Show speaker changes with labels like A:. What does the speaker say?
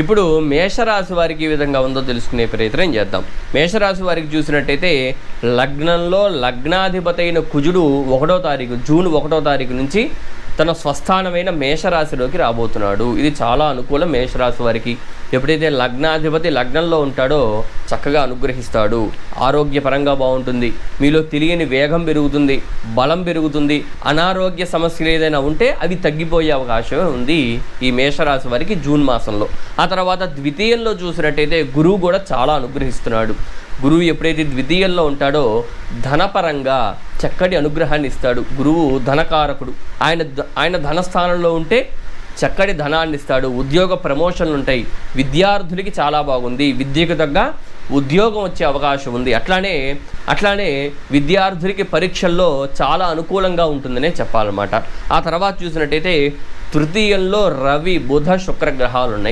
A: ఇప్పుడు మేషరాశి వారికి ఈ విధంగా ఉందో తెలుసుకునే ప్రయత్నం చేద్దాం. మేషరాశి వారికి చూసినట్టయితే లగ్నంలో లగ్నాధిపతి అయిన కుజుడు జూన్ 1వ తారీఖు నుంచి తన స్వస్థానమైన మేషరాశిలోకి రాబోతున్నాడు. ఇది చాలా అనుకూలం మేషరాశి వారికి. ఎప్పుడైతే లగ్నాధిపతి లగ్నంలో ఉంటాడో చక్కగా అనుగ్రహిస్తాడు. ఆరోగ్యపరంగా బాగుంటుంది, మీలో తెలియని వేగం పెరుగుతుంది, బలం పెరుగుతుంది. అనారోగ్య సమస్యలు ఏదైనా ఉంటే అవి తగ్గిపోయే అవకాశం ఉంది ఈ మేషరాశి వారికి జూన్ మాసంలో. ఆ తర్వాత ద్వితీయంలో చూసినట్టయితే గురువు కూడా చాలా అనుగ్రహిస్తున్నాడు. గురువు ఎప్పుడైతే ద్వితీయంలో ఉంటాడో ధనపరంగా చక్కటి అనుగ్రహాన్ని ఇస్తాడు. గురువు ధనకారకుడు. ఆయన ధనస్థానంలో ఉంటే చక్కటి ధనాన్ని ఇస్తాడు. ఉద్యోగ ప్రమోషన్లు ఉంటాయి. విద్యార్థులకి చాలా బాగుంది, విద్యకు తగ్గ ఉద్యోగం వచ్చే అవకాశం ఉంది. అట్లానే విద్యార్థులకి పరీక్షల్లో చాలా అనుకూలంగా ఉంటుందనే చెప్పాలన్నమాట. ఆ తర్వాత చూసినట్టయితే తృతీయంలో రవి బుధ శుక్ర గ్రహాలు ఉన్నాయి.